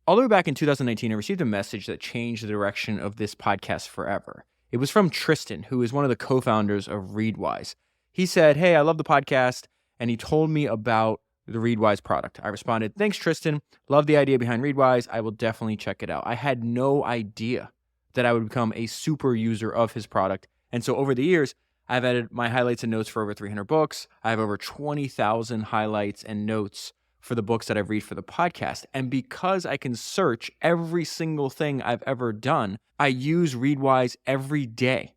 All the way back in 2019, I received a message that changed the direction of this podcast forever. It was from Tristan, who is one of the co-founders of Readwise. He said, "Hey, I love the podcast," and he told me about the Readwise product. I responded, "Thanks, Tristan. Love the idea behind Readwise. I will definitely check it out." I had no idea that I would become a super user of his product. And so over the years, I've added my highlights and notes for over 300 books. I have over 20,000 highlights and notes for the books that I read for the podcast. And because I can search every single thing I've ever done, I use Readwise every day.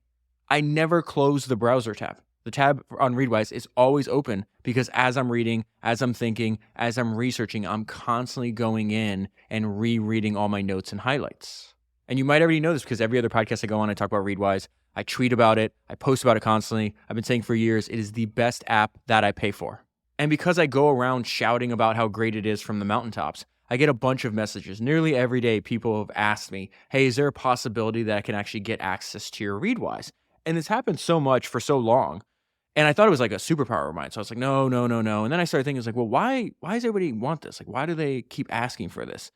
I never close the browser tab. The tab on Readwise is always open because as I'm reading, as I'm thinking, as I'm researching, I'm constantly going in and rereading all my notes and highlights. And you might already know this because every other podcast I go on, I talk about Readwise. I tweet about it. I post about it constantly. I've been saying for years, it is the best app that I pay for. And because I go around shouting about how great it is from the mountaintops, I get a bunch of messages. Nearly every day, people have asked me, "Hey, is there a possibility that I can actually get access to your Readwise?" And it's happened so much for so long. And I thought it was like a superpower of mine. So I was like, no. And then I started thinking, it's like, well, why does everybody want this? Like, why do they keep asking for this?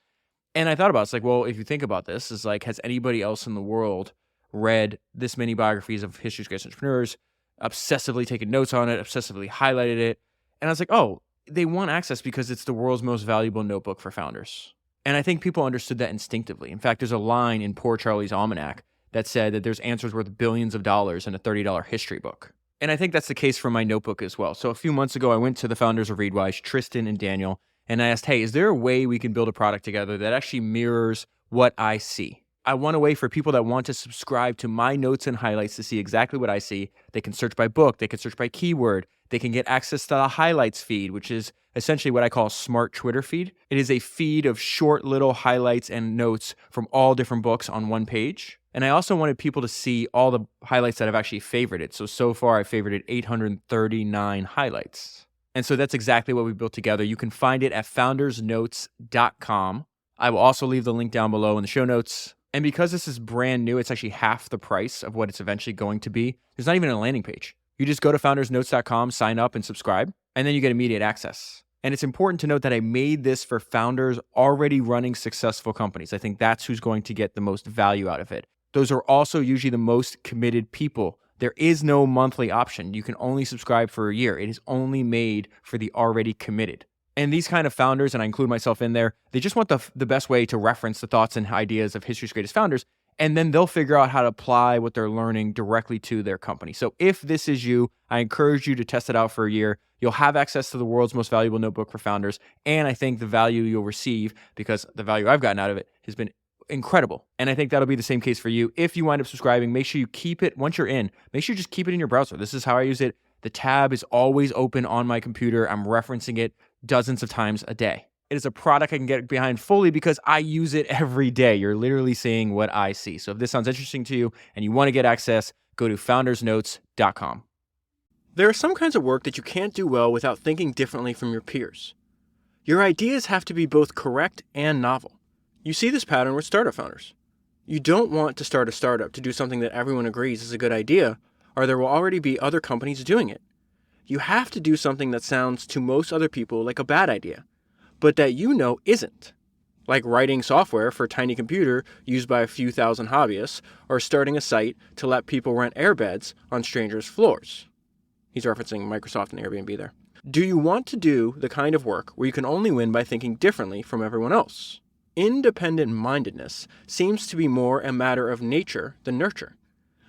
And I thought about it. It's like, well, if you think about this, it's like, has anybody else in the world read this many biographies of history's greatest entrepreneurs, obsessively taken notes on it, obsessively highlighted it? And I was like, oh, they want access because it's the world's most valuable notebook for founders. And I think people understood that instinctively. In fact, there's a line in Poor Charlie's Almanac that said that there's answers worth billions of dollars in a $30 history book. And I think that's the case for my notebook as well. So a few months ago, I went to the founders of Readwise, Tristan and Daniel, and I asked, hey, is there a way we can build a product together that actually mirrors what I see? I want a way for people that want to subscribe to my notes and highlights to see exactly what I see. They can search by book. They can search by keyword. They can get access to the highlights feed, which is essentially what I call a smart Twitter feed. It is a feed of short little highlights and notes from all different books on one page. And I also wanted people to see all the highlights that I've actually favorited. So far, I've favorited 839 highlights. And so that's exactly what we built together. You can find it at foundersnotes.com. I will also leave the link down below in the show notes. And because this is brand new, it's actually half the price of what it's eventually going to be. There's not even a landing page. You just go to foundersnotes.com, sign up and subscribe, and then you get immediate access. And it's important to note that I made this for founders already running successful companies. I think that's who's going to get the most value out of it. Those are also usually the most committed people. There is no monthly option. You can only subscribe for a year. It is only made for the already committed. And these kind of founders, and I include myself in there, they just want the best way to reference the thoughts and ideas of history's greatest founders, and then they'll figure out how to apply what they're learning directly to their company. So if this is you, I encourage you to test it out for a year. You'll have access to the world's most valuable notebook for founders, and I think the value you'll receive, because the value I've gotten out of it has been incredible. And I think that'll be the same case for you. If you wind up subscribing, make sure you keep it, once you're in, make sure you just keep it in your browser. This is how I use it. The tab is always open on my computer. I'm referencing it dozens of times a day. It is a product I can get behind fully because I use it every day. You're literally seeing what I see. So if this sounds interesting to you and you want to get access, go to foundersnotes.com. There are some kinds of work that you can't do well without thinking differently from your peers. Your ideas have to be both correct and novel. You see this pattern with startup founders. You don't want to start a startup to do something that everyone agrees is a good idea, or there will already be other companies doing it. You have to do something that sounds to most other people like a bad idea, but that you know isn't. Like writing software for a tiny computer used by a few thousand hobbyists, or starting a site to let people rent airbeds on strangers' floors. He's referencing Microsoft and Airbnb there. Do you want to do the kind of work where you can only win by thinking differently from everyone else? Independent-mindedness seems to be more a matter of nature than nurture,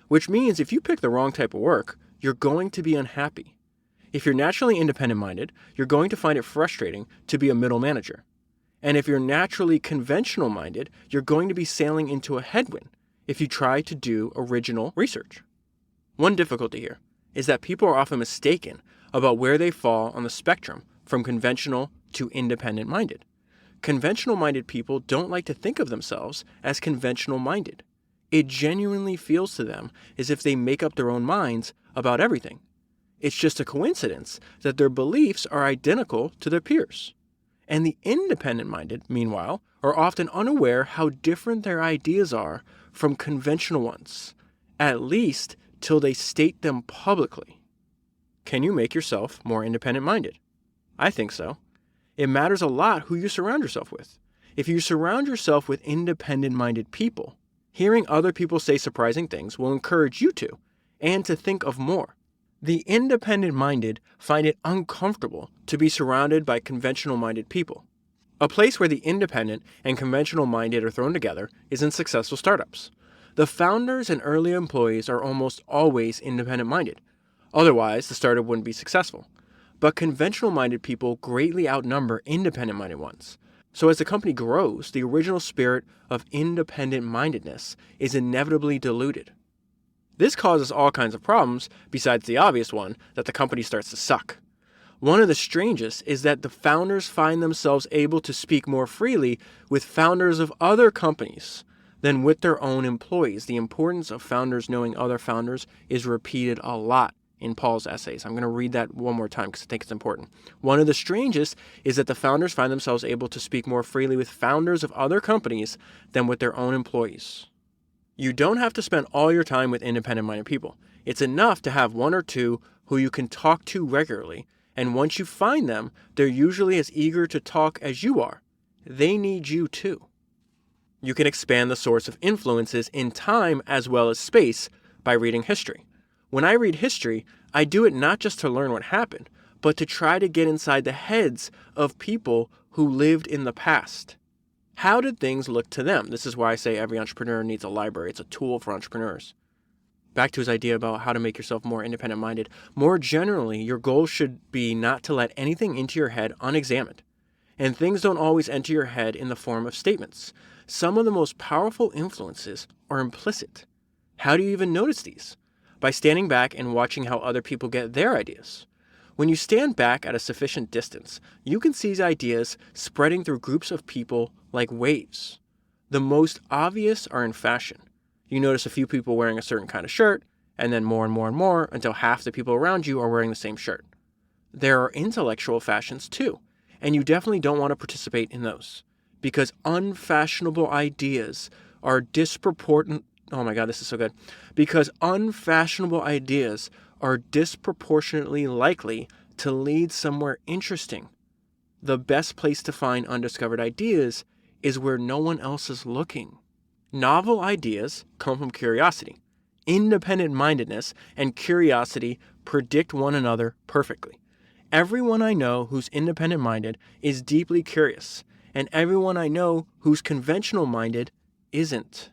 which means if you pick the wrong type of work, you're going to be unhappy. If you're naturally independent-minded, you're going to find it frustrating to be a middle manager. And if you're naturally conventional-minded, you're going to be sailing into a headwind if you try to do original research. One difficulty here is that people are often mistaken about where they fall on the spectrum from conventional to independent-minded. Conventional-minded people don't like to think of themselves as conventional-minded. It genuinely feels to them as if they make up their own minds about everything. It's just a coincidence that their beliefs are identical to their peers. And the independent-minded, meanwhile, are often unaware how different their ideas are from conventional ones, at least till they state them publicly. Can you make yourself more independent-minded? I think so. It matters a lot who you surround yourself with. If you surround yourself with independent-minded people, hearing other people say surprising things will encourage you to, and to think of more. The independent-minded find it uncomfortable to be surrounded by conventional-minded people. A place where the independent and conventional-minded are thrown together is in successful startups. The founders and early employees are almost always independent-minded. Otherwise, the startup wouldn't be successful. But conventional-minded people greatly outnumber independent-minded ones. So as the company grows, the original spirit of independent-mindedness is inevitably diluted. This causes all kinds of problems, besides the obvious one, that the company starts to suck. One of the strangest is that the founders find themselves able to speak more freely with founders of other companies than with their own employees. The importance of founders knowing other founders is repeated a lot in Paul's essays. I'm going to read that one more time because I think it's important. One of the strangest is that the founders find themselves able to speak more freely with founders of other companies than with their own employees. You don't have to spend all your time with independent-minded people. It's enough to have one or two who you can talk to regularly, and once you find them, they're usually as eager to talk as you are. They need you too. You can expand the source of influences in time as well as space by reading history. When I read history, I do it not just to learn what happened, but to try to get inside the heads of people who lived in the past. How did things look to them? This is why I say every entrepreneur needs a library. It's a tool for entrepreneurs. Back to his idea about how to make yourself more independent-minded. More generally, your goal should be not to let anything into your head unexamined. And things don't always enter your head in the form of statements. Some of the most powerful influences are implicit. How do you even notice these? By standing back and watching how other people get their ideas. When you stand back at a sufficient distance, you can see ideas spreading through groups of people like waves. The most obvious are in fashion. You notice a few people wearing a certain kind of shirt, and then more and more and more until half the people around you are wearing the same shirt. There are intellectual fashions too, and you definitely don't want to participate in those, because unfashionable ideas are disproportionate. Oh my God, this is so good. Because unfashionable ideas are disproportionately likely to lead somewhere interesting. The best place to find undiscovered ideas is where no one else is looking. Novel ideas come from curiosity. Independent-mindedness and curiosity predict one another perfectly. Everyone I know who's independent-minded is deeply curious, and everyone I know who's conventional-minded isn't.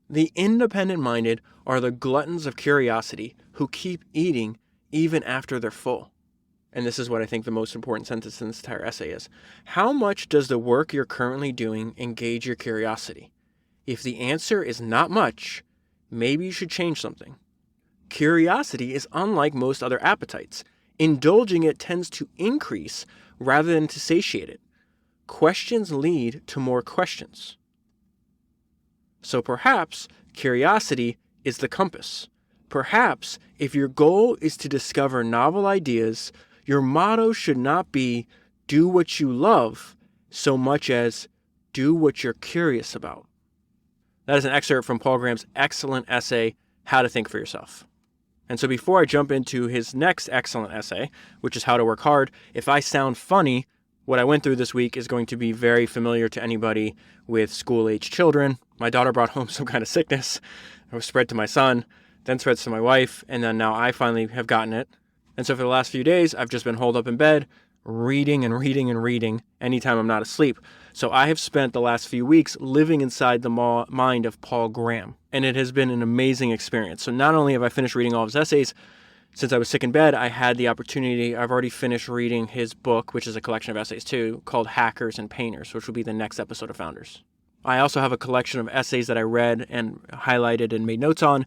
The independent-minded are the gluttons of curiosity who keep eating even after they're full. And this is what I think the most important sentence in this entire essay is. How much does the work you're currently doing engage your curiosity? If the answer is not much, maybe you should change something. Curiosity is unlike most other appetites. Indulging it tends to increase rather than to satiate it. Questions lead to more questions. So perhaps curiosity is the compass. Perhaps if your goal is to discover novel ideas, your motto should not be do what you love so much as do what you're curious about. That is an excerpt from Paul Graham's excellent essay, How to Think for Yourself. And so before I jump into his next excellent essay, which is How to Work Hard, if I sound funny, what I went through this week is going to be very familiar to anybody with school-age children. My daughter brought home some kind of sickness. It was spread to my son, then spreads to my wife, and then now I finally have gotten it. And so for the last few days, I've just been holed up in bed, reading and reading and reading anytime I'm not asleep. So I have spent the last few weeks living inside the mind of Paul Graham, and it has been an amazing experience. So not only have I finished reading all of his essays, since I was sick in bed, I had the opportunity, I've already finished reading his book, which is a collection of essays too, called Hackers and Painters, which will be the next episode of Founders. I also have a collection of essays that I read and highlighted and made notes on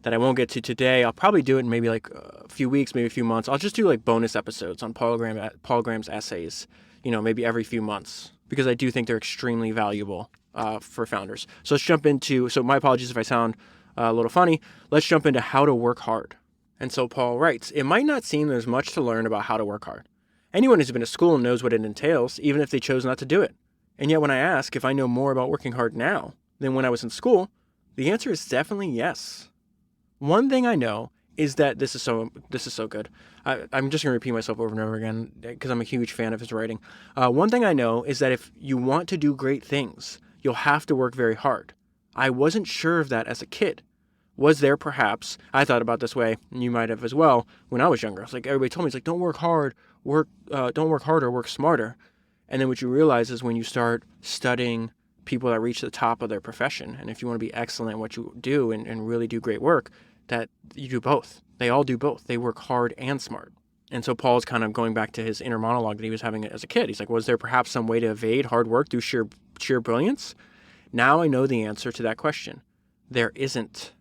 that I won't get to today. I'll probably do it in maybe like a few weeks, maybe a few months. I'll just do like bonus episodes on Paul Graham's essays, maybe every few months, because I do think they're extremely valuable for founders. So let's jump into, so my apologies if I sound a little funny, let's jump into how to work hard. And so Paul writes, it might not seem there's much to learn about how to work hard. Anyone who's been to school knows what it entails, even if they chose not to do it. And yet when I ask if I know more about working hard now than when I was in school, the answer is definitely yes. One thing I know is that this is so good. I'm just going to repeat myself over and over again because I'm a huge fan of his writing. One thing I know is that if you want to do great things, you'll have to work very hard. I wasn't sure of that as a kid. Was there perhaps, I thought about this way, and you might have as well, when I was younger. It's like everybody told me, it's like, don't work hard, don't work harder, work smarter. And then what you realize is when you start studying people that reach the top of their profession, and if you want to be excellent at what you do and really do great work, that you do both. They all do both. They work hard and smart. And so Paul's kind of going back to his inner monologue that he was having as a kid. He's like, was there perhaps some way to evade hard work through sheer brilliance? Now I know the answer to that question. There isn't.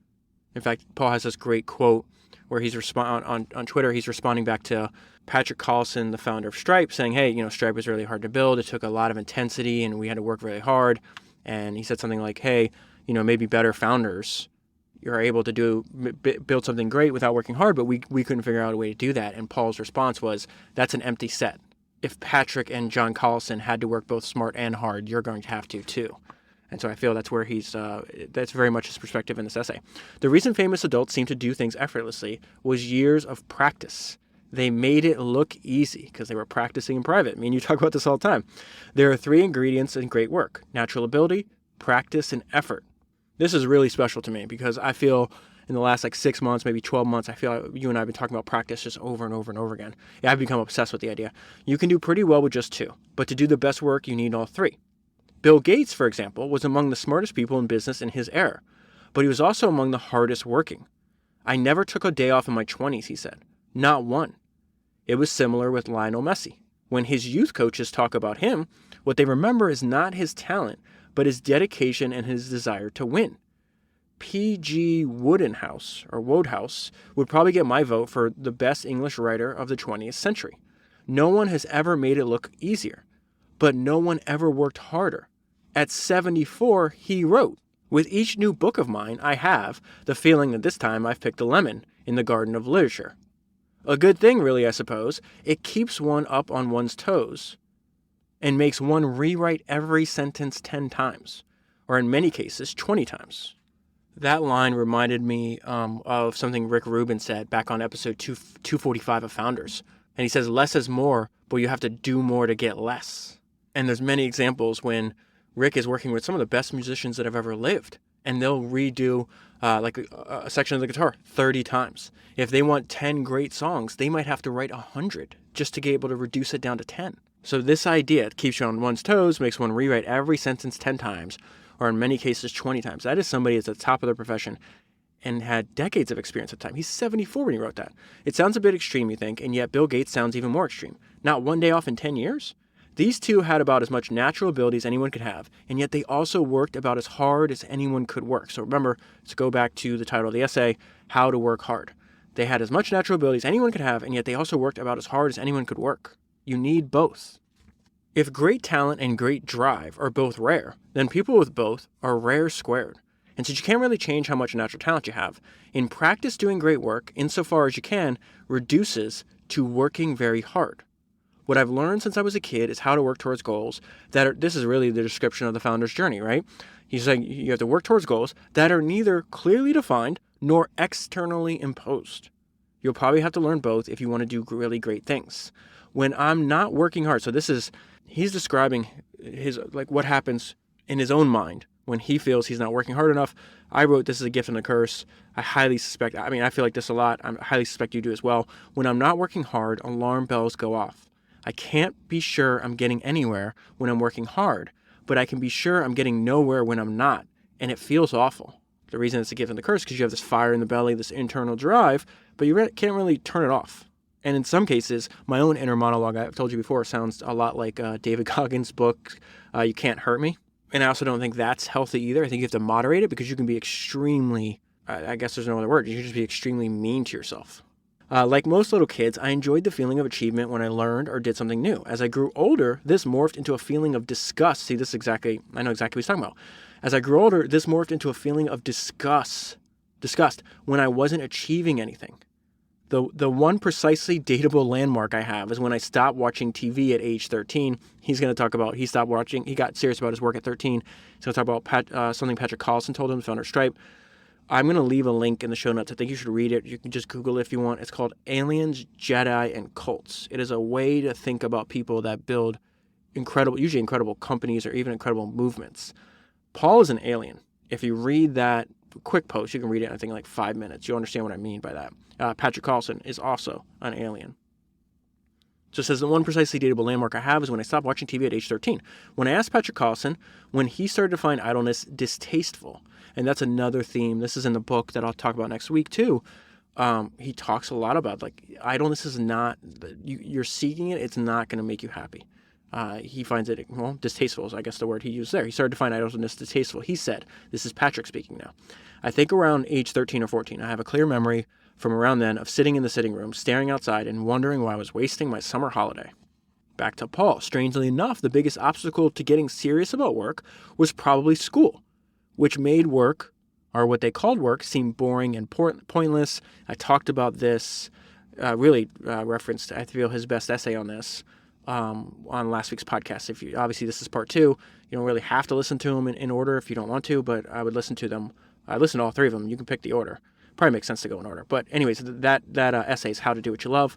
In fact, Paul has this great quote where he's on Twitter, he's responding back to Patrick Collison, the founder of Stripe, saying, hey, Stripe was really hard to build. It took a lot of intensity and we had to work really hard. And he said something like, hey, maybe better founders, you're able to build something great without working hard, but we couldn't figure out a way to do that. And Paul's response was, that's an empty set. If Patrick and John Collison had to work both smart and hard, you're going to have to too. And so I feel that's where that's very much his perspective in this essay. The reason famous adults seem to do things effortlessly was years of practice. They made it look easy because they were practicing in private. I mean, you talk about this all the time. There are 3 ingredients in great work: natural ability, practice, and effort. This is really special to me because I feel in the last 6 months, maybe 12 months, I feel like you and I have been talking about practice just over and over and over again. Yeah, I've become obsessed with the idea. You can do pretty well with just 2, but to do the best work, you need all 3. Bill Gates, for example, was among the smartest people in business in his era, but he was also among the hardest working. I never took a day off in my 20s, he said. Not one. It was similar with Lionel Messi. When his youth coaches talk about him, what they remember is not his talent, but his dedication and his desire to win. P.G. Wodehouse would probably get my vote for the best English writer of the 20th century. No one has ever made it look easier, but no one ever worked harder. At 74, he wrote, with each new book of mine, I have the feeling that this time I've picked a lemon in the garden of literature. A good thing, really, I suppose. It keeps one up on one's toes and makes one rewrite every sentence 10 times, or in many cases, 20 times. That line reminded me of something Rick Rubin said back on episode 245 of Founders. And he says, less is more, but you have to do more to get less. And there's many examples when Rick is working with some of the best musicians that have ever lived, and they'll redo a section of the guitar 30 times. If they want 10 great songs, they might have to write 100 just to be able to reduce it down to 10. So this idea keeps you on one's toes, makes one rewrite every sentence 10 times, or in many cases 20 times. That is somebody that's at the top of their profession and had decades of experience at the time. He's 74 when he wrote that. It sounds a bit extreme, you think, and yet Bill Gates sounds even more extreme. Not one day off in 10 years? These two had about as much natural ability as anyone could have, and yet they also worked about as hard as anyone could work. So remember, to go back to the title of the essay, How to Work Hard. They had as much natural ability as anyone could have, and yet they also worked about as hard as anyone could work. You need both. If great talent and great drive are both rare, then people with both are rare squared. And since you can't really change how much natural talent you have, in practice doing great work, insofar as you can, reduces to working very hard. What I've learned since I was a kid is how to work towards goals this is really the description of the founder's journey, right? He's saying you have to work towards goals that are neither clearly defined nor externally imposed. You'll probably have to learn both if you want to do really great things. When I'm not working hard, he's describing what happens in his own mind when he feels he's not working hard enough. I wrote, this is a gift and a curse. I feel like this a lot. I highly suspect you do as well. When I'm not working hard, alarm bells go off. I can't be sure I'm getting anywhere when I'm working hard, but I can be sure I'm getting nowhere when I'm not, and it feels awful. The reason it's a gift and a curse is because you have this fire in the belly, this internal drive, but you can't really turn it off. And in some cases, my own inner monologue, I've told you before, sounds a lot like David Goggins' book, You Can't Hurt Me. And I also don't think that's healthy either. I think you have to moderate it because you can be extremely, I guess there's no other word, you can just be extremely mean to yourself. Like most little kids, I enjoyed the feeling of achievement when I learned or did something new. As I grew older, this morphed into a feeling of disgust. See, I know exactly what he's talking about. As I grew older, this morphed into a feeling of disgust when I wasn't achieving anything. The one precisely dateable landmark I have is when I stopped watching TV at age 13. He's going to talk about, he got serious about his work at 13. He's going to talk about something Patrick Collison told him, the founder of Stripe. I'm going to leave a link in the show notes. I think you should read it. You can just Google it if you want. It's called Aliens, Jedi, and Cults. It is a way to think about people that build usually incredible companies or even incredible movements. Paul is an alien. If you read that quick post, you can read it in, I think, like 5 minutes. You'll understand what I mean by that. Patrick Carlson is also an alien. So it says, the one precisely dateable landmark I have is when I stopped watching TV at age 13. When I asked Patrick Carlson when he started to find idleness distasteful, and that's another theme. This is in the book that I'll talk about next week too. He talks a lot about like idleness is not, you're seeking it, it's not going to make you happy. He finds it, distasteful is I guess the word he used there. He started to find idleness distasteful. He said, this is Patrick speaking now, I think around age 13 or 14, I have a clear memory from around then of sitting in the sitting room, staring outside and wondering why I was wasting my summer holiday. Back to Paul. Strangely enough, the biggest obstacle to getting serious about work was probably school, which made work, or what they called work, seem boring and pointless. I talked about this, referenced, I feel, his best essay on this on last week's podcast. Obviously, this is part 2. You don't really have to listen to them in order if you don't want to, but I would listen to them. I listened to all 3 of them. You can pick the order. Probably makes sense to go in order. But anyways, that essay is How to Do What You Love.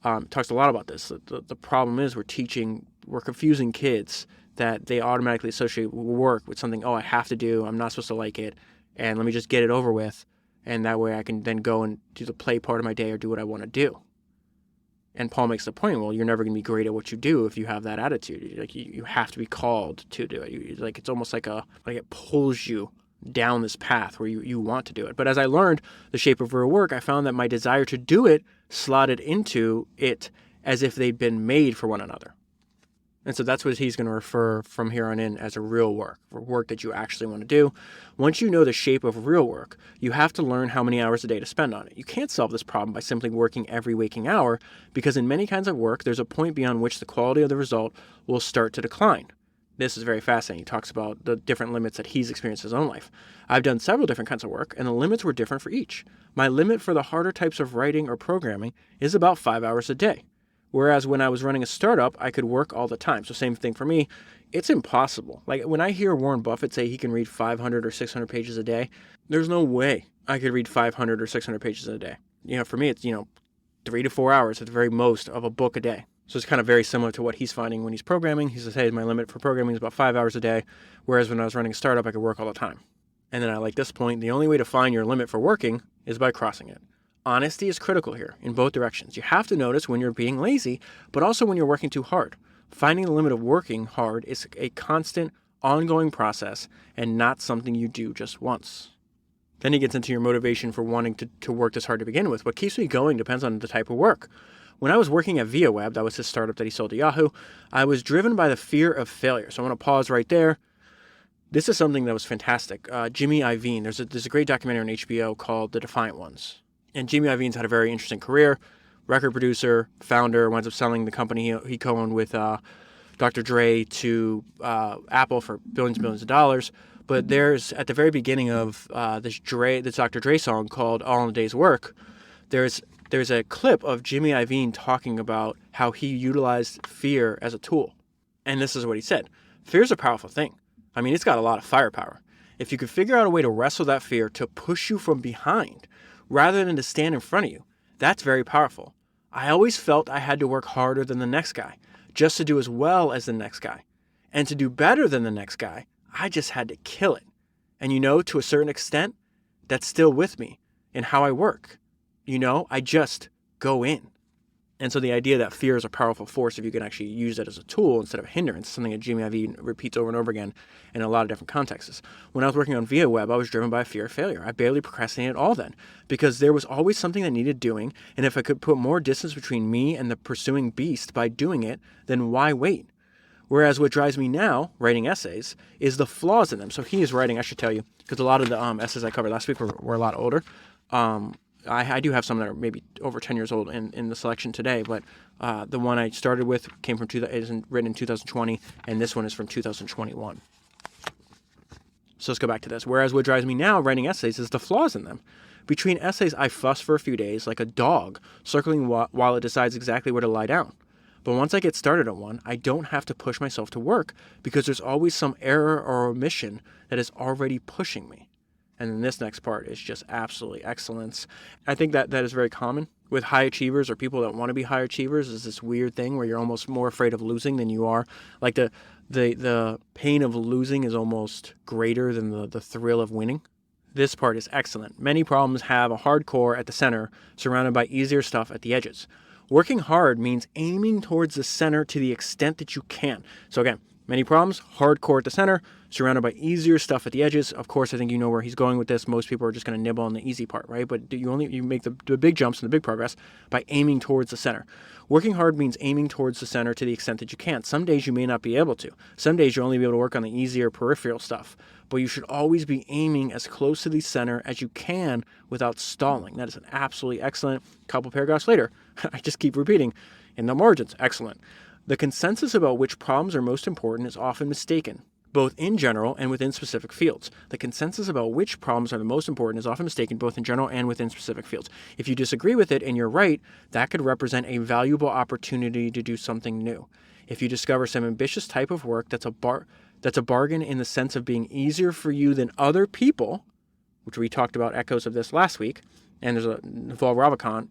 Talks a lot about this. The problem is we're confusing kids that they automatically associate work with something, I have to do, I'm not supposed to like it, and let me just get it over with, and that way I can then go and do the play part of my day or do what I want to do. And Paul makes the point, well, you're never going to be great at what you do if you have that attitude. Like you have to be called to do it. It's almost like it pulls you down this path where you want to do it. But as I learned the shape of real work, I found that my desire to do it slotted into it as if they'd been made for one another. And so that's what he's going to refer from here on in as a real work that you actually want to do. Once you know the shape of real work, you have to learn how many hours a day to spend on it. You can't solve this problem by simply working every waking hour, because in many kinds of work, there's a point beyond which the quality of the result will start to decline. This is very fascinating. He talks about the different limits that he's experienced in his own life. I've done several different kinds of work, and the limits were different for each. My limit for the harder types of writing or programming is about 5 hours a day. Whereas when I was running a startup, I could work all the time. So same thing for me. It's impossible. Like when I hear Warren Buffett say he can read 500 or 600 pages a day, there's no way I could read 500 or 600 pages a day. For me, it's, 3 to 4 hours at the very most of a book a day. So it's kind of very similar to what he's finding when he's programming. He says, hey, my limit for programming is about 5 hours a day. Whereas when I was running a startup, I could work all the time. And then I like this point, the only way to find your limit for working is by crossing it. Honesty is critical here in both directions. You have to notice when you're being lazy, but also when you're working too hard. Finding the limit of working hard is a constant, ongoing process and not something you do just once. Then he gets into your motivation for wanting to work this hard to begin with. What keeps me going depends on the type of work. When I was working at ViaWeb, that was his startup that he sold to Yahoo, I was driven by the fear of failure. So I'm going to pause right there. This is something that was fantastic. Jimmy Iovine, there's a great documentary on HBO called The Defiant Ones. And Jimmy Iovine's had a very interesting career. Record producer, founder, winds up selling the company he co-owned with Dr. Dre to Apple for billions and billions of dollars. But there's, at the very beginning of this Dr. Dre song called All in a Day's Work, there's a clip of Jimmy Iovine talking about how he utilized fear as a tool. And this is what he said. Fear is a powerful thing. I mean, it's got a lot of firepower. If you could figure out a way to wrestle that fear to push you from behind rather than to stand in front of you, that's very powerful. I always felt I had to work harder than the next guy just to do as well as the next guy. And to do better than the next guy, I just had to kill it. And to a certain extent, that's still with me in how I work. I just go in. And so the idea that fear is a powerful force, if you can actually use it as a tool instead of a hindrance, something that Jimmy Iovine repeats over and over again in a lot of different contexts. When I was working on ViaWeb, I was driven by a fear of failure. I barely procrastinated at all then, because there was always something that needed doing, and if I could put more distance between me and the pursuing beast by doing it, then why wait? Whereas what drives me now, writing essays, is the flaws in them. So he is writing, I should tell you, because a lot of the essays I covered last week were a lot older. I do have some that are maybe over 10 years old in the selection today, but the one I started with is written in 2020, and this one is from 2021. So let's go back to this. Whereas what drives me now writing essays is the flaws in them. Between essays, I fuss for a few days like a dog, circling while it decides exactly where to lie down. But once I get started on one, I don't have to push myself to work because there's always some error or omission that is already pushing me. And then this next part is just absolutely excellence. I think that is very common with high achievers or people that want to be high achievers. Is this weird thing where you're almost more afraid of losing than you are. Like the pain of losing is almost greater than the thrill of winning. This part is excellent. Many problems have a hard core at the center, surrounded by easier stuff at the edges. Working hard means aiming towards the center to the extent that you can. So again, many problems, hard core at the center, surrounded by easier stuff at the edges. Of course, I think you know where he's going with this. Most people are just going to nibble on the easy part, right? But you make the big jumps and the big progress by aiming towards the center. Working hard means aiming towards the center to the extent that you can. Some days you may not be able to. Some days you'll only be able to work on the easier peripheral stuff. But you should always be aiming as close to the center as you can without stalling. That is an absolutely excellent. Couple paragraphs later, I just keep repeating, in the margins, excellent. The consensus about which problems are most important is often mistaken, both in general and within specific fields. The consensus about which problems are the most important is often mistaken both in general and within specific fields. If you disagree with it and you're right, that could represent a valuable opportunity to do something new. If you discover some ambitious type of work that's a bargain in the sense of being easier for you than other people, which we talked about echoes of this last week, and there's Naval Ravikant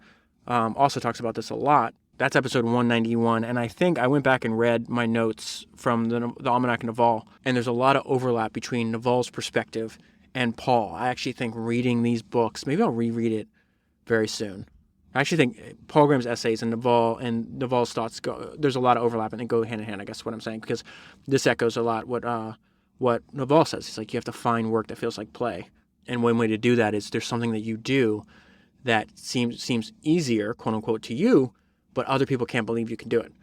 also talks about this a lot. That's episode 191, and I think I went back and read my notes from the Almanac Naval, and there's a lot of overlap between Naval's perspective and Paul. I actually think reading these books, maybe I'll reread it very soon. I actually think Paul Graham's essays and Naval's thoughts there's a lot of overlap, and they go hand in hand, I guess is what I'm saying, because this echoes a lot what Naval says. He's like, you have to find work that feels like play, and one way to do that is there's something that you do that seems easier, quote unquote, to you, but other people can't believe you can do it.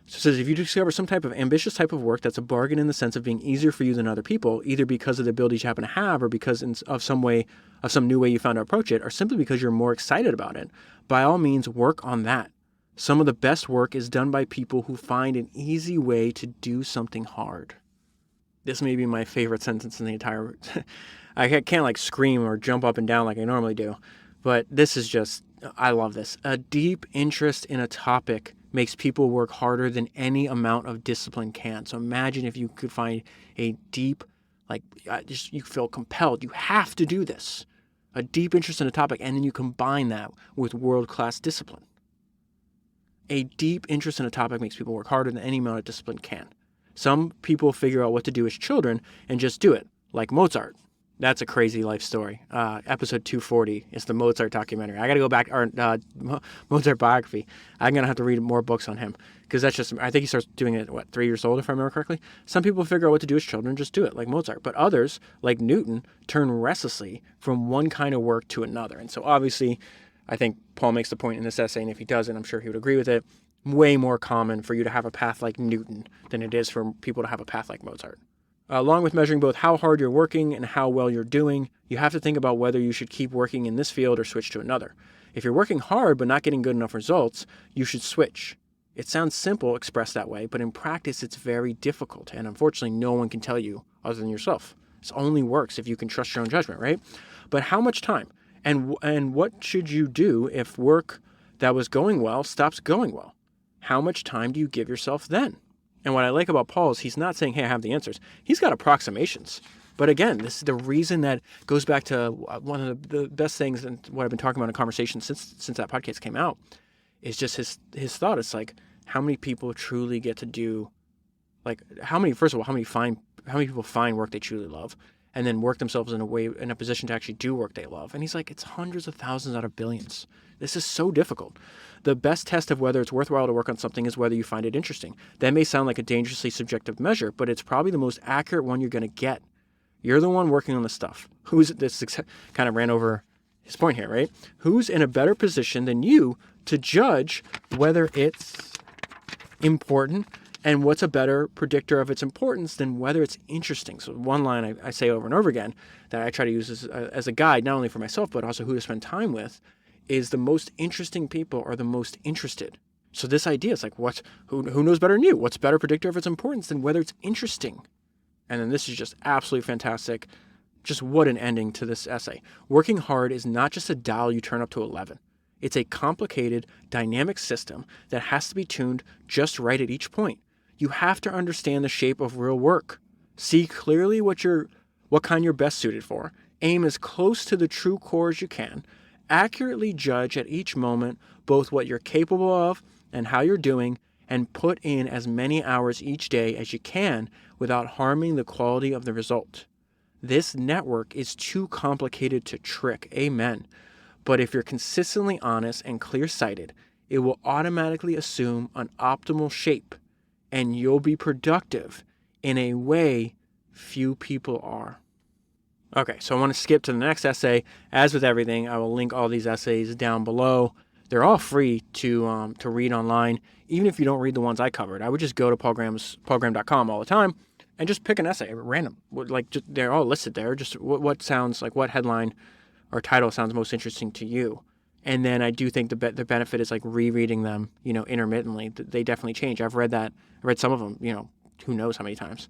So it says, if you discover some type of ambitious type of work that's a bargain in the sense of being easier for you than other people, either because of the abilities you happen to have or because of some new way you found to approach it, or simply because you're more excited about it, by all means, work on that. Some of the best work is done by people who find an easy way to do something hard. This may be my favorite sentence in the entire... I can't like scream or jump up and down like I normally do, but this is just... I love this. A deep interest in a topic makes people work harder than any amount of discipline can. So imagine if you could find a deep, you feel compelled. You have to do this. A deep interest in a topic, and then you combine that with world-class discipline. A deep interest in a topic makes people work harder than any amount of discipline can. Some people figure out what to do as children and just do it, like Mozart. That's a crazy life story. Episode 240 is the Mozart documentary. I got to go back, or Mozart biography. I'm going to have to read more books on him because I think he starts doing it, 3 years old, if I remember correctly? Some people figure out what to do as children, just do it, like Mozart. But others, like Newton, turn restlessly from one kind of work to another. And so obviously, I think Paul makes the point in this essay, and if he doesn't, I'm sure he would agree with it, way more common for you to have a path like Newton than it is for people to have a path like Mozart. Along with measuring both how hard you're working and how well you're doing, you have to think about whether you should keep working in this field or switch to another. If you're working hard but not getting good enough results, you should switch. It sounds simple expressed that way, but in practice it's very difficult, and unfortunately no one can tell you other than yourself. This only works if you can trust your own judgment, right? But how much time? And what should you do if work that was going well stops going well? How much time do you give yourself then? And what I like about Paul is he's not saying, hey, I have the answers. He's got approximations. But again, this is the reason that goes back to one of the best things and what I've been talking about in conversation since that podcast came out is just his thought. It's like, how many people truly get to do, how many people find work they truly love and then work themselves in a position to actually do work they love. And he's like, it's hundreds of thousands out of billions. This is so difficult. The best test of whether it's worthwhile to work on something is whether you find it interesting. That may sound like a dangerously subjective measure, but it's probably the most accurate one you're going to get. You're the one working on the stuff. This kind of ran over his point here, right? Who's in a better position than you to judge whether it's important, and what's a better predictor of its importance than whether it's interesting? So one line I say over and over again that I try to use as a guide, not only for myself, but also who to spend time with, is the most interesting people are the most interested. So this idea is like, who knows better than you? What's a better predictor of its importance than whether it's interesting? And then this is just absolutely fantastic. Just what an ending to this essay. Working hard is not just a dial you turn up to 11. It's a complicated, dynamic system that has to be tuned just right at each point. You have to understand the shape of real work. See clearly what kind you're best suited for, Aim as close to the true core as you can. Accurately judge at each moment both what you're capable of and how you're doing, and put in as many hours each day as you can without harming the quality of the result. This network is too complicated to trick. Amen. But if you're consistently honest and clear-sighted, it will automatically assume an optimal shape, and you'll be productive in a way few people are. Okay, so I want to skip to the next essay. As with everything, I will link all these essays down below. They're all free to read online. Even if you don't read the ones I covered, I would just go to paulgraham.com all the time and just pick an essay at random. They're all listed there. Just what sounds like, what headline or title sounds most interesting to you. And then I do think the benefit is like rereading them, intermittently. They definitely change. I've read some of them, who knows how many times.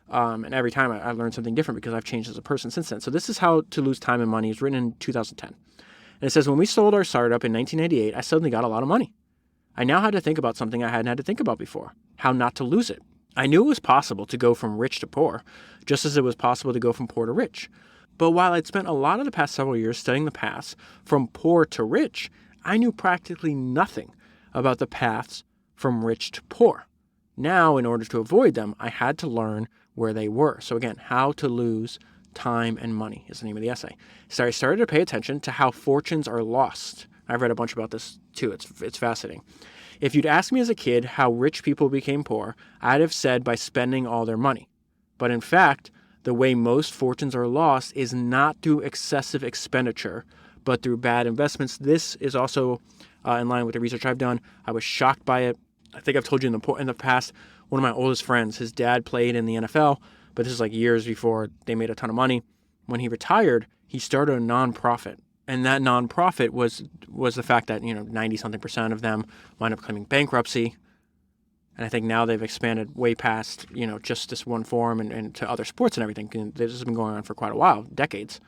And every time I learned something different because I've changed as a person since then. So this is How to Lose Time and Money. It's written in 2010. And it says, when we sold our startup in 1998, I suddenly got a lot of money. I now had to think about something I hadn't had to think about before: how not to lose it. I knew it was possible to go from rich to poor, just as it was possible to go from poor to rich. But while I'd spent a lot of the past several years studying the paths from poor to rich, I knew practically nothing about the paths from rich to poor. Now, in order to avoid them, I had to learn where they were. So again, How to Lose Time and Money is the name of the essay. So I started to pay attention to how fortunes are lost. I've read a bunch about this too. It's fascinating. If you'd asked me as a kid how rich people became poor, I'd have said by spending all their money. But in fact, the way most fortunes are lost is not through excessive expenditure, but through bad investments. This is also in line with the research I've done. I was shocked by it. I think I've told you in the past, one of my oldest friends, his dad played in the NFL, but this is like years before they made a ton of money. When he retired, he started a nonprofit. And that nonprofit was the fact that, 90-something% of them wind up claiming bankruptcy. And I think now they've expanded way past, just this one form and to other sports and everything. And this has been going on for quite a while, decades.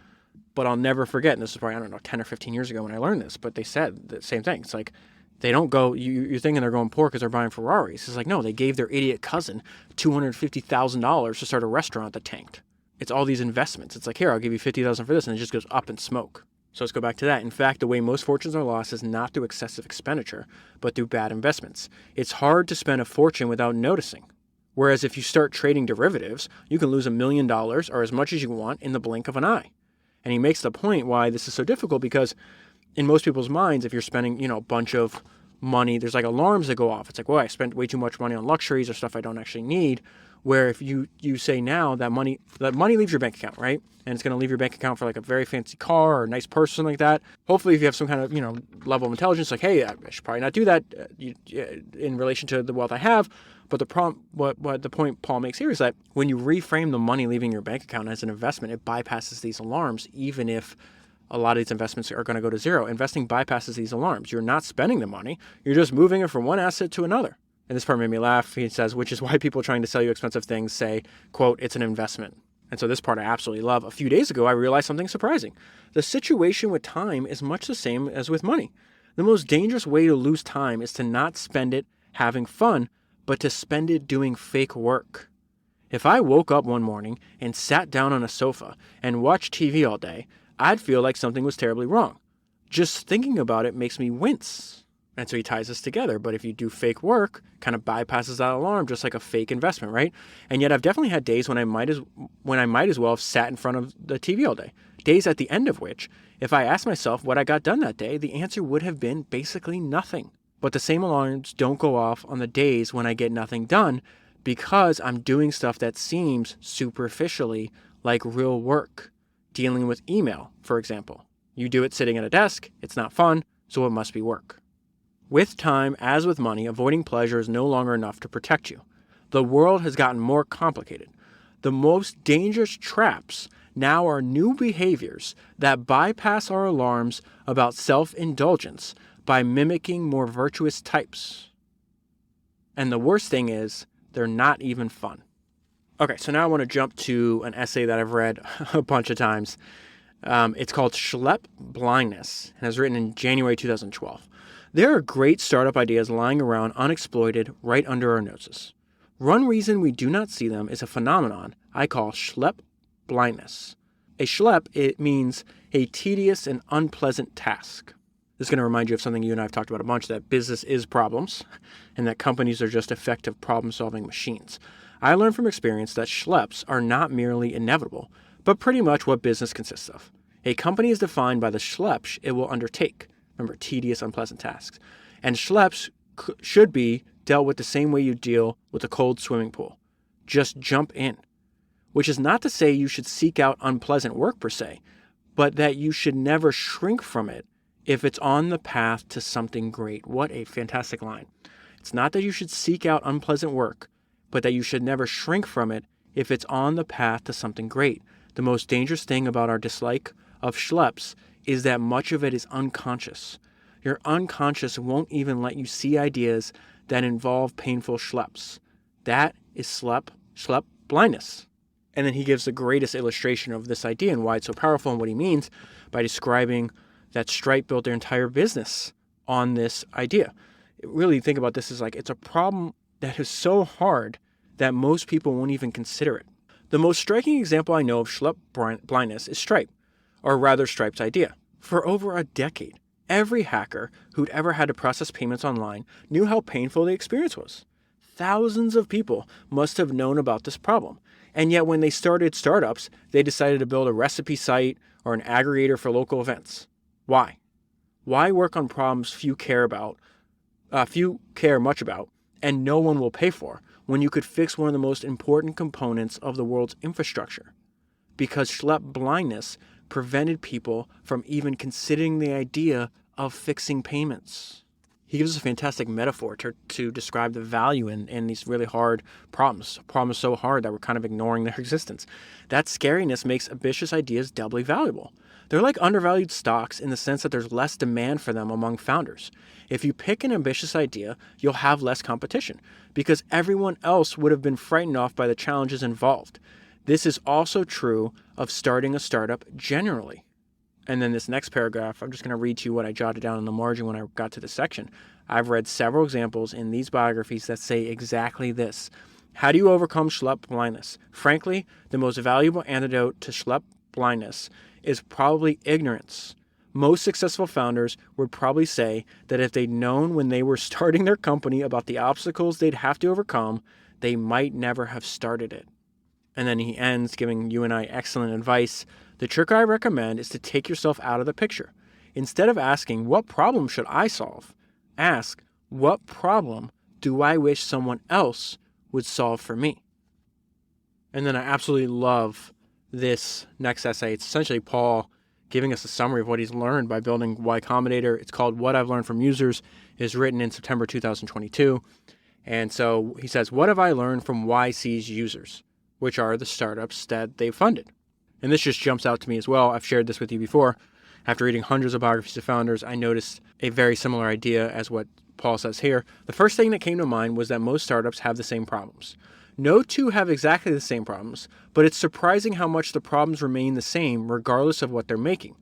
But I'll never forget, and this is probably, 10 or 15 years ago when I learned this, but they said the same thing. It's like, they don't go, you're thinking they're going poor because they're buying Ferraris. It's like, no, they gave their idiot cousin $250,000 to start a restaurant that tanked. It's all these investments. It's like, here, I'll give you $50,000 for this, and it just goes up in smoke. So let's go back to that. In fact, the way most fortunes are lost is not through excessive expenditure, but through bad investments. It's hard to spend a fortune without noticing. Whereas if you start trading derivatives, you can lose $1 million or as much as you want in the blink of an eye. And he makes the point why this is so difficult because in most people's minds, if you're spending, a bunch of money, there's like alarms that go off. It's like, well, I spent way too much money on luxuries or stuff I don't actually need. Where if you say now that money leaves your bank account, right? And it's going to leave your bank account for like a very fancy car or a nice purse or something like that. Hopefully, if you have some kind of, level of intelligence, like, hey, I should probably not do that in relation to the wealth I have. But the point Paul makes here is that when you reframe the money leaving your bank account as an investment, it bypasses these alarms, even if a lot of these investments are going to go to zero. Investing bypasses these alarms. You're not spending the money. You're just moving it from one asset to another. And this part made me laugh. He says, which is why people trying to sell you expensive things say, quote, it's an investment. And so this part I absolutely love. A few days ago, I realized something surprising. The situation with time is much the same as with money. The most dangerous way to lose time is to not spend it having fun, but to spend it doing fake work. If I woke up one morning and sat down on a sofa and watched TV all day, I'd feel like something was terribly wrong. Just thinking about it makes me wince. And so he ties this together. But if you do fake work, kind of bypasses that alarm, just like a fake investment, right? And yet I've definitely had days when I might as well have sat in front of the TV all day. Days at the end of which, if I asked myself what I got done that day, the answer would have been basically nothing. But the same alarms don't go off on the days when I get nothing done because I'm doing stuff that seems superficially like real work. Dealing with email, for example. You do it sitting at a desk, it's not fun, so it must be work. With time, as with money, avoiding pleasure is no longer enough to protect you. The world has gotten more complicated. The most dangerous traps now are new behaviors that bypass our alarms about self-indulgence by mimicking more virtuous types. And the worst thing is, they're not even fun. Okay, so now I want to jump to an essay that I've read a bunch of times. It's called Schlepp Blindness, and it was written in January 2012. There are great startup ideas lying around unexploited right under our noses. One reason we do not see them is a phenomenon I call Schlepp Blindness. A schlep, it means a tedious and unpleasant task. This is going to remind you of something you and I have talked about a bunch, that business is problems and that companies are just effective problem-solving machines. I learned from experience that schleps are not merely inevitable, but pretty much what business consists of. A company is defined by the schleps it will undertake. Remember, tedious, unpleasant tasks. And schleps should be dealt with the same way you deal with a cold swimming pool. Just jump in. Which is not to say you should seek out unpleasant work per se, but that you should never shrink from it if it's on the path to something great. What a fantastic line. It's not that you should seek out unpleasant work, but that you should never shrink from it if it's on the path to something great. The most dangerous thing about our dislike of schleps is that much of it is unconscious. Your unconscious won't even let you see ideas that involve painful schleps. That is schlep blindness. And then he gives the greatest illustration of this idea and why it's so powerful and what he means by describing that Stripe built their entire business on this idea. Really think about this as like, it's a problem that is so hard that most people won't even consider it. The most striking example I know of schlep blindness is Stripe, or rather Stripe's idea. For over a decade, every hacker who'd ever had to process payments online knew how painful the experience was. Thousands of people must have known about this problem. And yet when they started startups, they decided to build a recipe site or an aggregator for local events. Why? Why work on problems few care much about, and no one will pay for, when you could fix one of the most important components of the world's infrastructure? Because schlep blindness prevented people from even considering the idea of fixing payments. He gives us a fantastic metaphor to describe the value in these really hard problems so hard that we're kind of ignoring their existence. That scariness makes ambitious ideas doubly valuable. They're like undervalued stocks in the sense that there's less demand for them among founders. If you pick an ambitious idea, you'll have less competition because everyone else would have been frightened off by the challenges involved. This is also true of starting a startup generally. And then this next paragraph, I'm just going to read to you what I jotted down in the margin when I got to this section. I've read several examples in these biographies that say exactly this. How do you overcome schlep blindness? Frankly, the most valuable antidote to schlep blindness is probably ignorance. Most successful founders would probably say that if they'd known when they were starting their company about the obstacles they'd have to overcome, they might never have started it. And then he ends giving you and I excellent advice. The trick I recommend is to take yourself out of the picture. Instead of asking, what problem should I solve? Ask, what problem do I wish someone else would solve for me? And then I absolutely love this next essay. It's essentially Paul giving us a summary of what he's learned by building Y Combinator. It's called What I've Learned from Users. It's written in September 2022. And so he says, what have I learned from YC's users, which are the startups that they've funded? And this just jumps out to me as well. I've shared this with you before. After reading hundreds of biographies of founders, I noticed a very similar idea as what Paul says here. The first thing that came to mind was that most startups have the same problems. No two have exactly the same problems, but it's surprising how much the problems remain the same regardless of what they're making.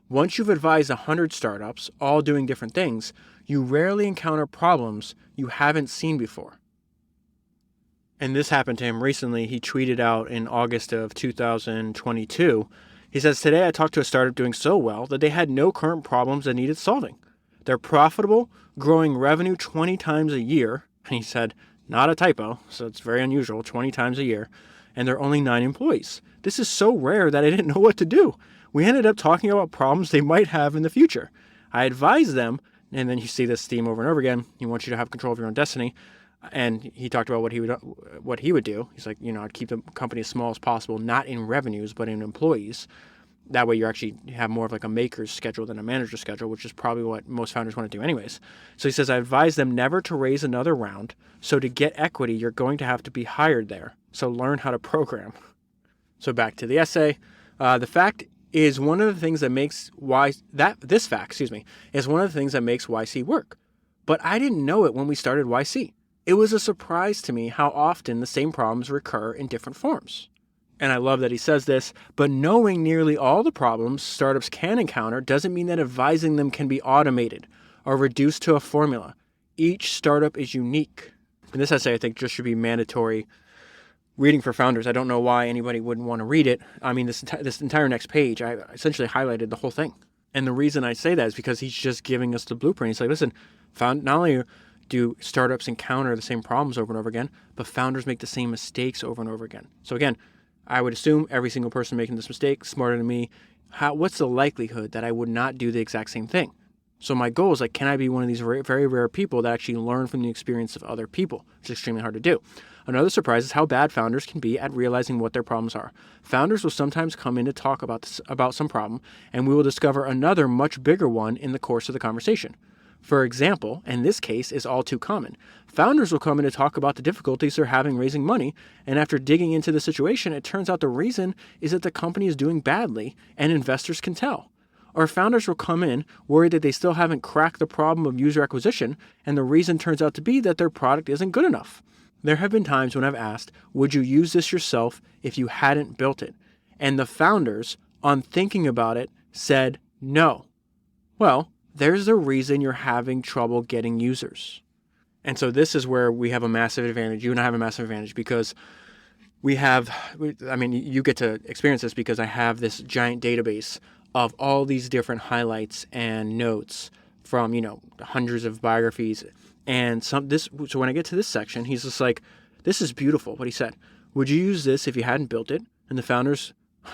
Once you've advised 100 startups, all doing different things, you rarely encounter problems you haven't seen before. And this happened to him recently. He tweeted out in August of 2022. He says, today I talked to a startup doing so well that they had no current problems that needed solving. They're profitable, growing revenue 20 times a year. And he said, not a typo, so it's very unusual, 20 times a year. And they're only 9 employees. This is so rare that I didn't know what to do. We ended up talking about problems they might have in the future. I advised them, and then you see this theme over and over again. He wants you to have control of your own destiny. And he talked about what he would do. He's like, I'd keep the company as small as possible, not in revenues, but in employees. That way you actually have more of like a maker's schedule than a manager's schedule, which is probably what most founders want to do anyways. So he says, I advise them never to raise another round. So to get equity, you're going to have to be hired there. So learn how to program. So back to the essay. The fact is one of the things that makes this fact is one of the things that makes YC work. But I didn't know it when we started YC. It was a surprise to me how often the same problems recur in different forms. And I love that he says this, but knowing nearly all the problems startups can encounter doesn't mean that advising them can be automated or reduced to a formula. Each startup is unique. And this essay, I think, just should be mandatory reading for founders. I don't know why anybody wouldn't want to read it. I mean, this entire next page, I essentially highlighted the whole thing. And the reason I say that is because he's just giving us the blueprint. He's like, listen, not only do startups encounter the same problems over and over again, but founders make the same mistakes over and over again. So again, I would assume every single person making this mistake, smarter than me, what's the likelihood that I would not do the exact same thing? So my goal is like, can I be one of these very, very rare people that actually learn from the experience of other people? It's extremely hard to do. Another surprise is how bad founders can be at realizing what their problems are. Founders will sometimes come in to talk about some problem, and we will discover another much bigger one in the course of the conversation. For example, and this case is all too common, founders will come in to talk about the difficulties they're having raising money, and after digging into the situation, it turns out the reason is that the company is doing badly, and investors can tell. Or founders will come in worried that they still haven't cracked the problem of user acquisition, and the reason turns out to be that their product isn't good enough. There have been times when I've asked, would you use this yourself if you hadn't built it? And the founders, on thinking about it, said no. Well, there's the reason you're having trouble getting users. And so this is where we have a massive advantage. You and I have a massive advantage because you get to experience this because I have this giant database of all these different highlights and notes from, hundreds of biographies. And so when I get to this section, he's just like, this is beautiful, what he said. Would you use this if you hadn't built it? And the founders,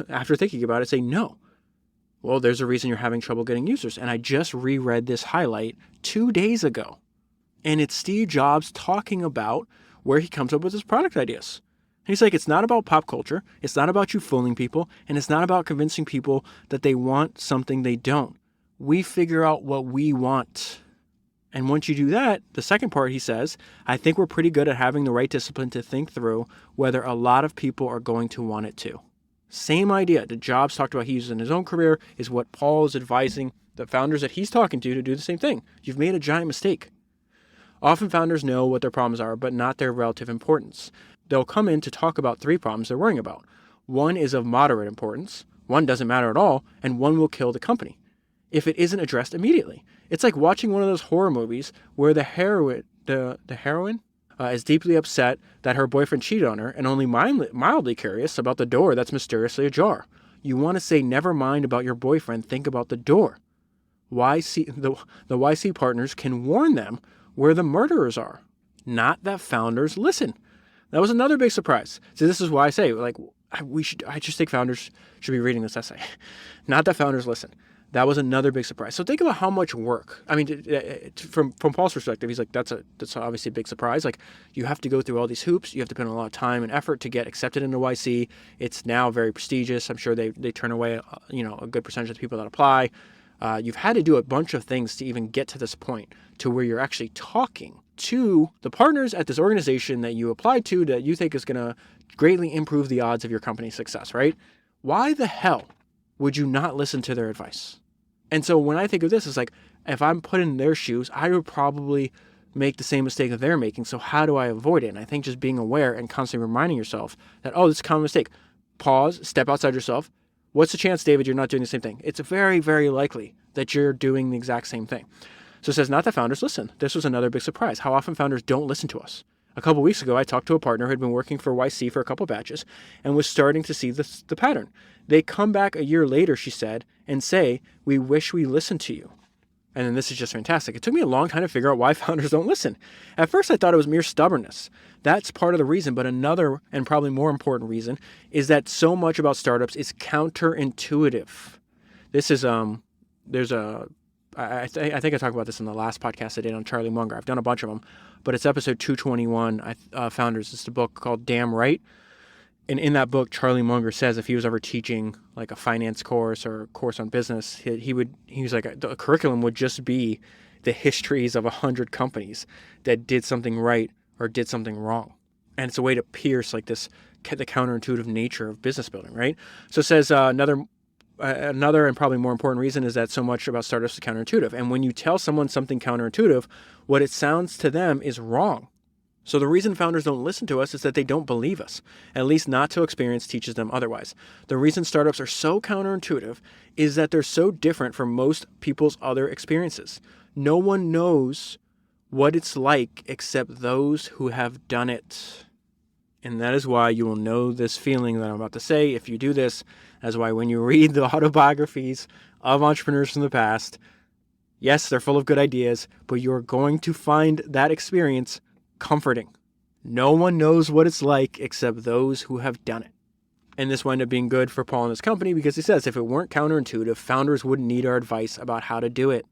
after thinking about it, say no. Well, there's a reason you're having trouble getting users. And I just reread this highlight 2 days ago. And it's Steve Jobs talking about where he comes up with his product ideas. And he's like, it's not about pop culture. It's not about you fooling people. And it's not about convincing people that they want something they don't. We figure out what we want. And once you do that, the second part, he says, I think we're pretty good at having the right discipline to think through whether a lot of people are going to want it too. Same idea that Jobs talked about he uses in his own career is what Paul is advising the founders that he's talking to do the same thing. You've made a giant mistake. Often founders know what their problems are, but not their relative importance. They'll come in to talk about 3 problems they're worrying about. One is of moderate importance, one doesn't matter at all, and one will kill the company if it isn't addressed immediately. It's like watching one of those horror movies where the heroine is deeply upset that her boyfriend cheated on her and only mildly curious about the door that's mysteriously ajar. You want to say, never mind about your boyfriend, think about the door. The YC partners can warn them where the murderers are. Not that founders listen. That was another big surprise. So this is why I say, I just think founders should be reading this essay. Not that founders listen. That was another big surprise. So think about how much work. I mean, from Paul's perspective, he's like, that's obviously a big surprise. Like, you have to go through all these hoops. You have to put in a lot of time and effort to get accepted into YC. It's now very prestigious. I'm sure they turn away, a good percentage of the people that apply. You've had to do a bunch of things to even get to this point to where you're actually talking to the partners at this organization that you applied to that you think is going to greatly improve the odds of your company's success, right? Why the hell would you not listen to their advice? And so when I think of this, it's like, if I'm put in their shoes, I would probably make the same mistake that they're making. So how do I avoid it? And I think just being aware and constantly reminding yourself that, this is a common mistake. Pause, step outside yourself. What's the chance, David, you're not doing the same thing? It's very, very likely that you're doing the exact same thing. So it says, not that founders listen. This was another big surprise, how often founders don't listen to us. A couple weeks ago, I talked to a partner who had been working for YC for a couple batches and was starting to see the pattern. They come back a year later, she said, and say, we wish we listened to you. And then this is just fantastic. It took me a long time to figure out why founders don't listen. At first, I thought it was mere stubbornness. That's part of the reason, but another and probably more important reason is that so much about startups is counterintuitive. This is, I think I talked about this in the last podcast I did on Charlie Munger. I've done a bunch of them, but it's episode 221, Founders. It's a book called Damn Right. And in that book, Charlie Munger says if he was ever teaching like a finance course or a course on business, he was like, the curriculum would just be the histories of 100 companies that did something right or did something wrong. And it's a way to pierce like the counterintuitive nature of business building, right? So it says another and probably more important reason is that so much about startups is counterintuitive. And when you tell someone something counterintuitive, what it sounds to them is wrong. So the reason founders don't listen to us is that they don't believe us, at least not till experience teaches them otherwise. The reason startups are so counterintuitive is that they're so different from most people's other experiences. No one knows what it's like except those who have done it. And that is why you will know this feeling that I'm about to say if you do this. That's why when you read the autobiographies of entrepreneurs from the past, yes, they're full of good ideas, but you're going to find that experience comforting. No one knows what it's like except those who have done it. And this wound up being good for Paul and his company because he says if it weren't counterintuitive, founders wouldn't need our advice about how to do it.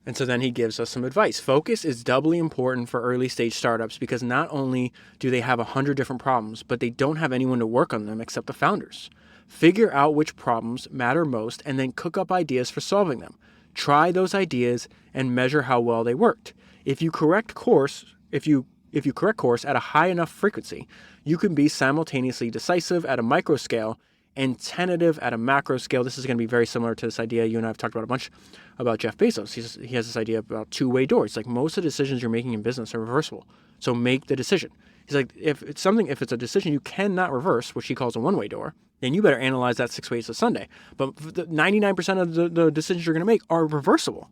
And so then he gives us some advice. Focus is doubly important for early stage startups because not only do they have 100 different problems, but they don't have anyone to work on them except the founders. Figure out which problems matter most and then cook up ideas for solving them. Try those ideas and measure how well they worked. If you correct course at a high enough frequency, you can be simultaneously decisive at a micro scale and tentative at a macro scale. This is going to be very similar to this idea you and I have talked about a bunch about Jeff Bezos. He has this idea about two-way doors. Like most of the decisions you're making in business are reversible. So make the decision. He's like, if it's a decision you cannot reverse, which he calls a one-way door, then you better analyze that 6 ways to Sunday. But 99% of the decisions you're going to make are reversible.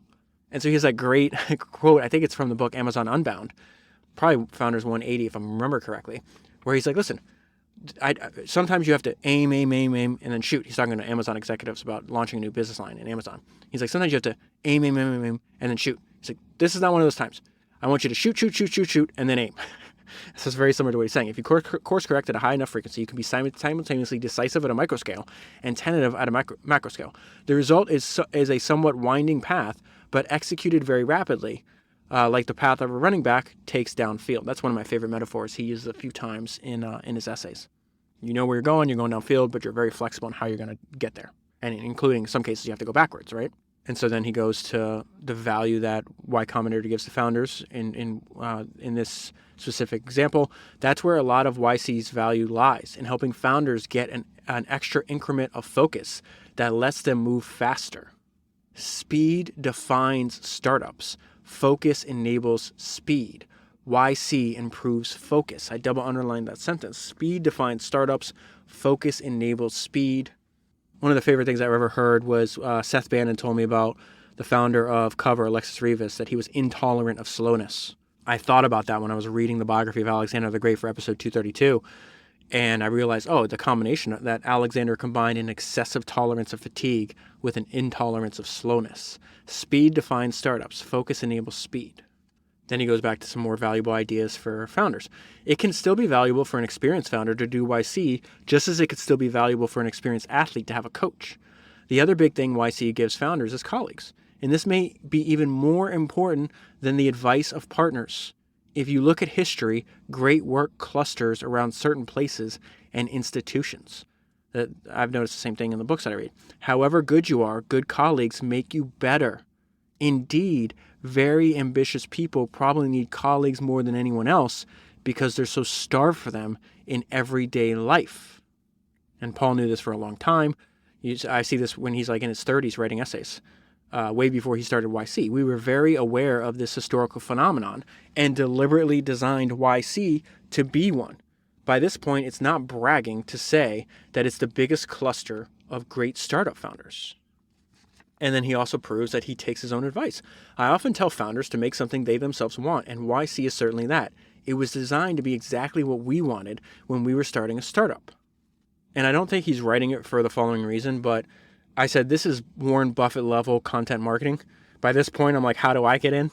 And so he has that great quote, I think it's from the book Amazon Unbound, probably Founders 180 if I remember correctly, where he's like, listen, sometimes you have to aim, and then shoot. He's talking to Amazon executives about launching a new business line in Amazon. He's like, sometimes you have to aim, and then shoot. He's like, this is not one of those times. I want you to shoot, and then aim. This is very similar to what he's saying. If you course correct at a high enough frequency, you can be simultaneously decisive at a micro scale and tentative at a macro scale. The result is a somewhat winding path, but executed very rapidly, like the path of a running back takes downfield. That's one of my favorite metaphors he uses a few times in his essays. You know where you're going downfield, but you're very flexible on how you're going to get there. And including some cases you have to go backwards, right? And so then he goes to the value that Y Combinator gives to founders in this specific example. That's where a lot of YC's value lies, in helping founders get an extra increment of focus that lets them move faster. Speed defines startups. Focus enables speed. YC improves focus. I double underlined that sentence. Speed defines startups. Focus enables speed. One of the favorite things I ever heard was Seth Bannon told me about the founder of Cover, Alexis Rivas, that he was intolerant of slowness. I thought about that when I was reading the biography of Alexander the Great for episode 232. And I realized, the combination that Alexander combined an excessive tolerance of fatigue with an intolerance of slowness. Speed defines startups. Focus enables speed. Then he goes back to some more valuable ideas for founders. It can still be valuable for an experienced founder to do YC, just as it could still be valuable for an experienced athlete to have a coach. The other big thing YC gives founders is colleagues. And this may be even more important than the advice of partners. If you look at history, great work clusters around certain places and institutions. I've noticed the same thing in the books that I read. However good you are, good colleagues make you better. Indeed, very ambitious people probably need colleagues more than anyone else because they're so starved for them in everyday life. And Paul knew this for a long time. I see this when he's like in his 30s writing essays, way before he started YC. We were very aware of this historical phenomenon and deliberately designed YC to be one. By this point, it's not bragging to say that it's the biggest cluster of great startup founders. And then he also proves that he takes his own advice. I often tell founders to make something they themselves want, and YC is certainly that. It was designed to be exactly what we wanted when we were starting a startup. And I don't think he's writing it for the following reason, but I said this is Warren Buffett level content marketing. By this point, I'm like, how do I get in?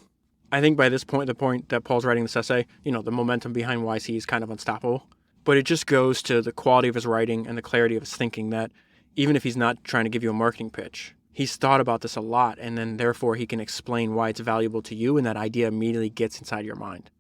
I think by this point, the point that Paul's writing this essay, the momentum behind YC is kind of unstoppable. But it just goes to the quality of his writing and the clarity of his thinking that even if he's not trying to give you a marketing pitch, he's thought about this a lot, and then therefore he can explain why it's valuable to you, and that idea immediately gets inside your mind.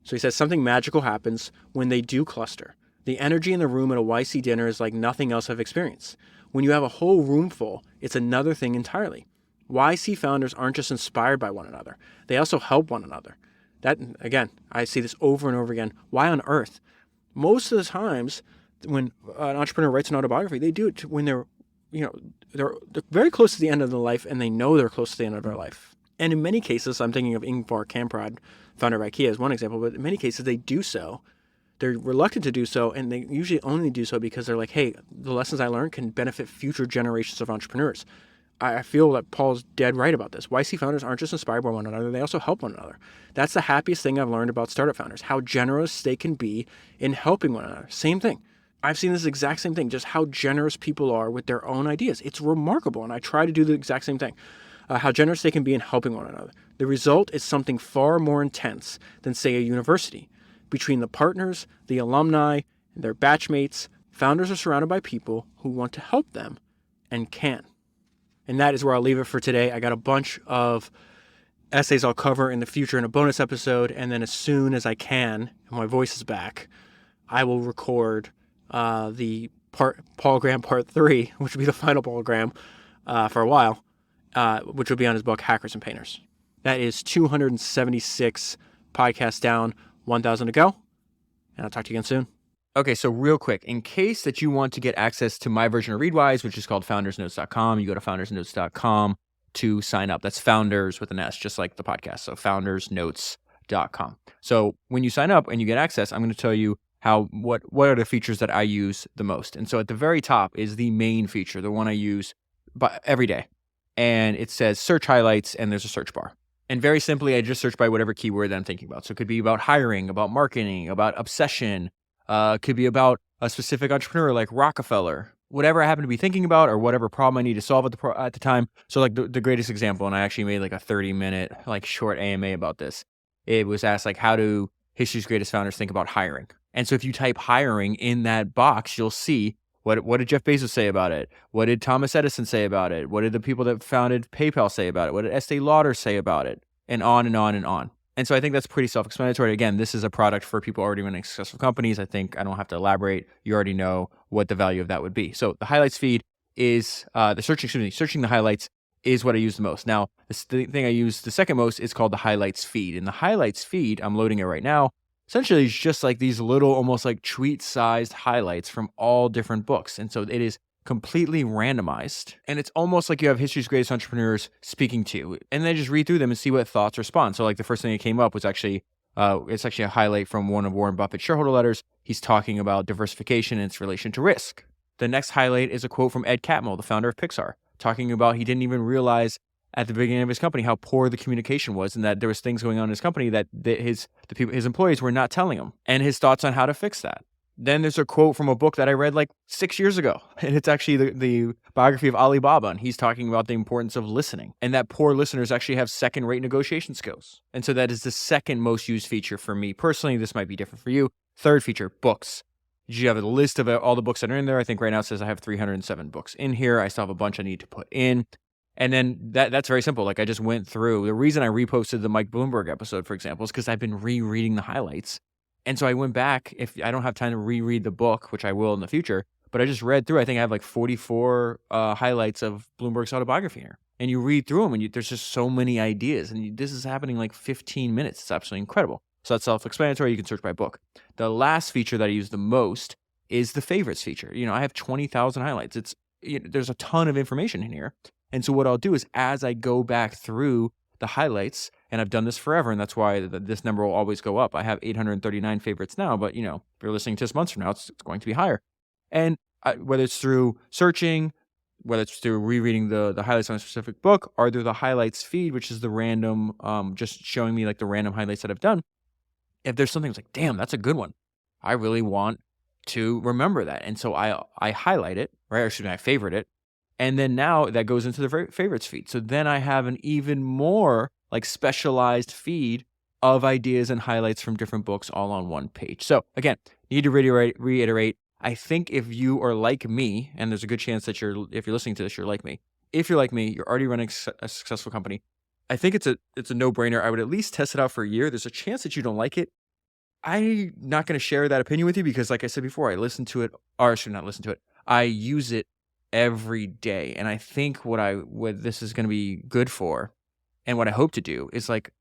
So he says something magical happens when they do cluster. The energy in the room at a YC dinner is like nothing else I've experienced. When you have a whole room full, it's another thing entirely. YC founders aren't just inspired by one another. They also help one another. That, again, I see this over and over again. Why on earth? Most of the times when an entrepreneur writes an autobiography, they do it when they're very close to the end of their life, and they know they're close to the end of their life. And in many cases, I'm thinking of Ingvar Kamprad, founder of IKEA, as one example, but in many cases they do so. They're reluctant to do so, and they usually only do so because they're like, hey, the lessons I learned can benefit future generations of entrepreneurs. I feel that Paul's dead right about this. YC founders aren't just inspired by one another, they also help one another. That's the happiest thing I've learned about startup founders, how generous they can be in helping one another. Same thing. I've seen this exact same thing, just how generous people are with their own ideas. It's remarkable, and I try to do the exact same thing. How generous they can be in helping one another. The result is something far more intense than, say, a university. Between the partners, the alumni, and their batchmates, founders are surrounded by people who want to help them and can. And that is where I'll leave it for today. I got a bunch of essays I'll cover in the future in a bonus episode, and then as soon as I can, and my voice is back, I will record the Paul Graham Part 3, which will be the final Paul Graham for a while, which will be on his book, Hackers and Painters. That is 276 podcasts down, 1,000 to go, and I'll talk to you again soon. Okay, so real quick, in case that you want to get access to my version of Readwise, which is called foundersnotes.com, you go to foundersnotes.com to sign up. That's founders with an S, just like the podcast. So foundersnotes.com. So when you sign up and you get access, I'm going to tell you what are the features that I use the most. And so at the very top is the main feature, the one I use every day. And it says search highlights, and there's a search bar. And very simply, I just search by whatever keyword that I'm thinking about. So it could be about hiring, about marketing, about obsession. Could be about a specific entrepreneur like Rockefeller, whatever I happen to be thinking about or whatever problem I need to solve at the time. So like the greatest example, and I actually made like a 30-minute like short AMA about this. It was asked like, how do history's greatest founders think about hiring? And so if you type hiring in that box, you'll see what did Jeff Bezos say about it? What did Thomas Edison say about it? What did the people that founded PayPal say about it? What did Estee Lauder say about it? And on and on and on. And so I think that's pretty self-explanatory. Again, this is a product for people already running successful companies. I think I don't have to elaborate. You already know what the value of that would be. So the highlights feed is searching the highlights is what I use the most. Now, the thing I use the second most is called the highlights feed. And the highlights feed, I'm loading it right now, essentially is just like these little, almost like tweet-sized highlights from all different books. And so it is completely randomized. And it's almost like you have history's greatest entrepreneurs speaking to you. And then just read through them and see what thoughts respond. So like the first thing that came up was actually, it's actually a highlight from one of Warren Buffett's shareholder letters. He's talking about diversification and its relation to risk. The next highlight is a quote from Ed Catmull, the founder of Pixar, talking about he didn't even realize at the beginning of his company how poor the communication was, and that there was things going on in his company that his employees were not telling him, and his thoughts on how to fix that. Then there's a quote from a book that I read like 6 years ago, and it's actually the biography of Ali Baba, and he's talking about the importance of listening, and that poor listeners actually have second-rate negotiation skills. And so that is the second most used feature for me personally. This might be different for you. Third feature, books. You have a list of all the books that are in there. I think right now it says I have 307 books in here. I still have a bunch I need to put in. And then that's very simple. Like I just went through. The reason I reposted the Mike Bloomberg episode, for example, is because I've been rereading the highlights. And so I went back. If I don't have time to reread the book, which I will in the future, but I just read through. I think I have like 44 highlights of Bloomberg's autobiography here. And you read through them, and there's just so many ideas. And this is happening like 15 minutes. It's absolutely incredible. So that's self-explanatory. You can search by book. The last feature that I use the most is the favorites feature. I have 20,000 highlights. There's a ton of information in here. And so what I'll do is as I go back through the highlights, and I've done this forever, and that's why this number will always go up. I have 839 favorites now, but if you're listening to this months from now, it's going to be higher. And whether it's through searching, whether it's through rereading the highlights on a specific book, or through the highlights feed, which is the random, just showing me like the random highlights that I've done. If there's something that's like, damn, that's a good one. I really want to remember that. And so I highlight it, right? Or excuse me, I favorite it. And then now that goes into the favorites feed. So then I have an even more like specialized feed of ideas and highlights from different books all on one page. So again, need to reiterate. I think if you are like me, and there's a good chance that if you're listening to this, you're like me. If you're like me, you're already running a successful company. I think it's a no-brainer. I would at least test it out for a year. There's a chance that you don't like it. I'm not going to share that opinion with you because, like I said before, I I use it every day. And I think what this is going to be good for, and what I hope to do is like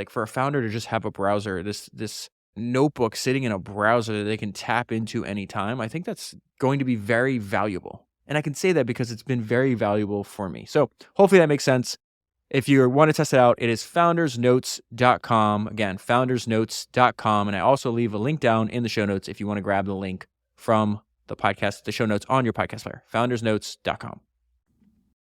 for a founder to just have a browser, this notebook sitting in a browser that they can tap into anytime. I think that's going to be very valuable. And I can say that because it's been very valuable for me. So hopefully that makes sense. If you want to test it out, it is foundersnotes.com. Again, foundersnotes.com. And I also leave a link down in the show notes if you want to grab the link from the podcast, the show notes on your podcast player, foundersnotes.com.